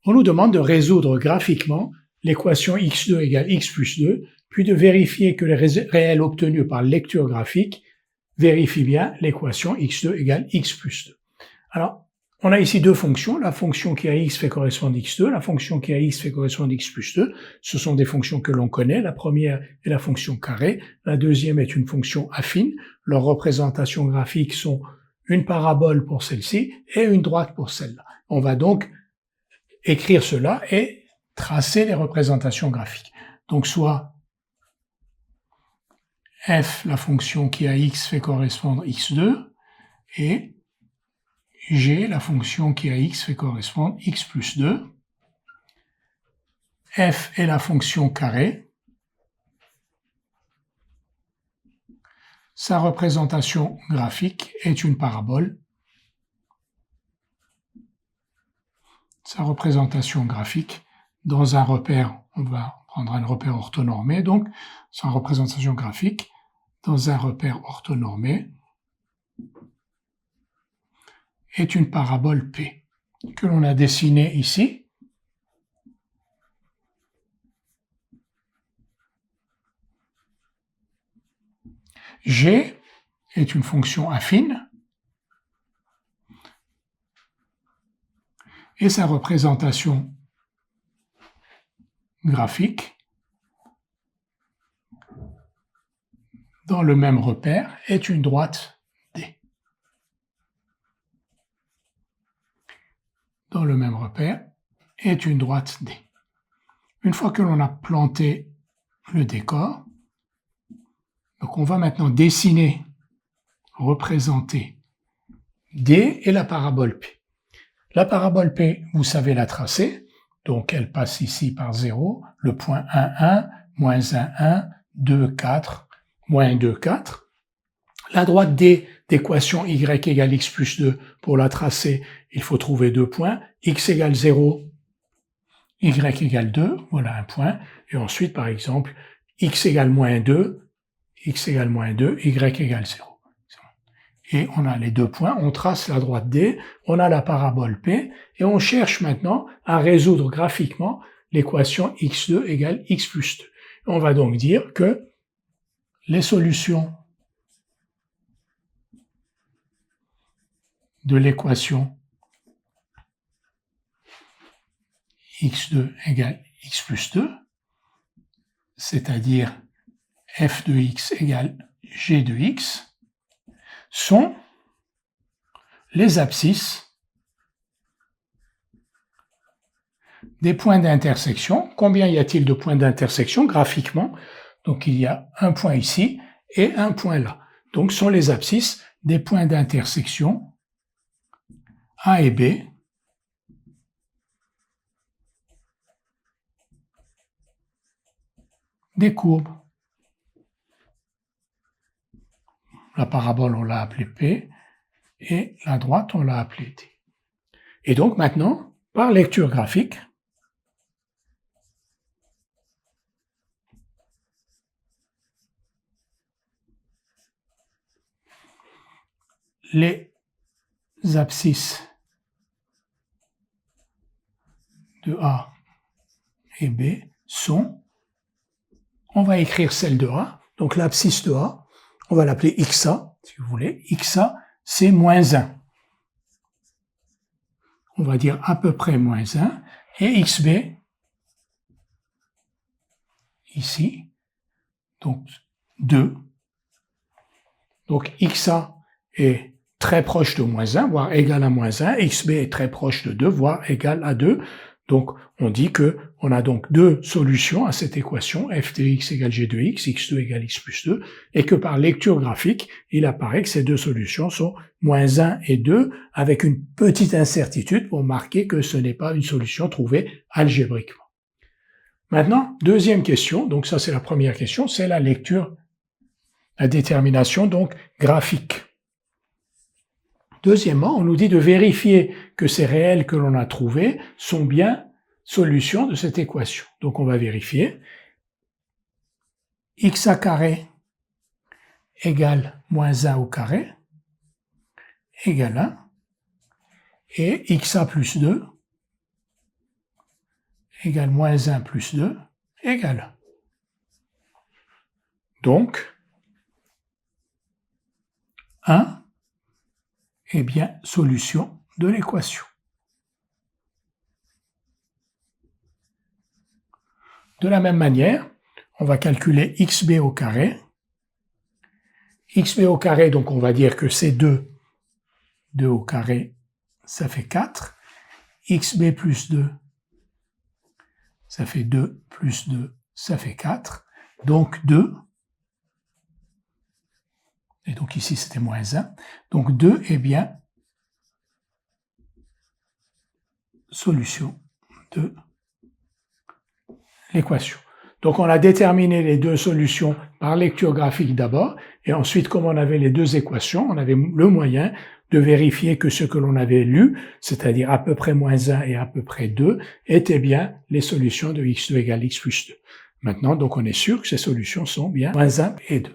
on nous demande de résoudre graphiquement l'équation x2 égale x plus 2, puis de vérifier que les réels obtenus par lecture graphique vérifient bien l'équation x2 égale x plus 2. Alors, on a ici deux fonctions, la fonction qui a x fait correspondre à x2, la fonction qui a x fait correspondre à x plus 2. Ce sont des fonctions que l'on connaît. La première est la fonction carré, la deuxième est une fonction affine. Leurs représentations graphiques sont une parabole pour celle-ci et une droite pour celle-là. On va donc écrire cela et tracer les représentations graphiques. Donc soit f, la fonction qui a x fait correspondre à x2, et g, la fonction qui a x fait correspondre à x plus 2. F est la fonction carré. Sa représentation graphique est une parabole. Sa représentation graphique dans un repère, on va prendre un repère orthonormé, donc sa représentation graphique dans un repère orthonormé est une parabole P, que l'on a dessinée ici. G est une fonction affine et sa représentation graphique dans le même repère est une droite D. Dans le même repère est une droite D. Une fois que l'on a planté le décor, donc on va maintenant dessiner, représenter D et la parabole P. La parabole P, vous savez la tracer, donc elle passe ici par 0, le point 1, 1, moins 1, 1, 2, 4, moins 2, 4. La droite D d'équation y égale x plus 2, pour la tracer, il faut trouver deux points, x égale 0, y égale 2, voilà un point, et ensuite par exemple, x égale moins 2, x égale moins 2, y égale 0. Et on a les deux points, on trace la droite D, on a la parabole P, et on cherche maintenant à résoudre graphiquement l'équation x2 égale x plus 2. On va donc dire que les solutions de l'équation x2 égale x plus 2, c'est-à-dire f de x égale g de x, sont les abscisses des points d'intersection. Combien y a-t-il de points d'intersection graphiquement? Donc il y a un point ici et un point là. Donc ce sont les abscisses des points d'intersection A et B des courbes. La parabole, on l'a appelée P, et la droite, on l'a appelée D. Et donc maintenant, par lecture graphique, les abscisses de A et B sont, on va écrire celle de A, donc l'abscisse de A, on va l'appeler XA, si vous voulez. XA, c'est moins 1. On va dire à peu près moins 1. Et XB, ici, donc 2. Donc XA est très proche de moins 1, voire égal à moins 1. XB est très proche de 2, voire égal à 2. Donc, on dit que on a donc deux solutions à cette équation, f de x égale g de x, x2 égale x plus 2, et que par lecture graphique, il apparaît que ces deux solutions sont moins 1 et 2, avec une petite incertitude pour marquer que ce n'est pas une solution trouvée algébriquement. Maintenant, deuxième question, donc ça c'est la première question, c'est la lecture, la détermination donc graphique. Deuxièmement, on nous dit de vérifier que ces réels que l'on a trouvés sont bien solutions de cette équation. Donc on va vérifier. Xa carré égale moins 1 au carré égale 1. Et xa plus 2 égale moins 1 plus 2 égale 1. Donc, 1 est bien solution de l'équation. De la même manière, on va calculer xb au carré. xb au carré, donc on va dire que c'est 2. 2 au carré, ça fait 4. xb plus 2, ça fait 2 plus 2, ça fait 4. Donc 2. Et donc ici, c'était moins 1. Donc 2 est bien solution de l'équation. Donc on a déterminé les deux solutions par lecture graphique d'abord, et ensuite, comme on avait les deux équations, on avait le moyen de vérifier que ce que l'on avait lu, c'est-à-dire à peu près moins 1 et à peu près 2, étaient bien les solutions de x2 égale x plus 2. Maintenant, donc on est sûr que ces solutions sont bien moins 1 et 2.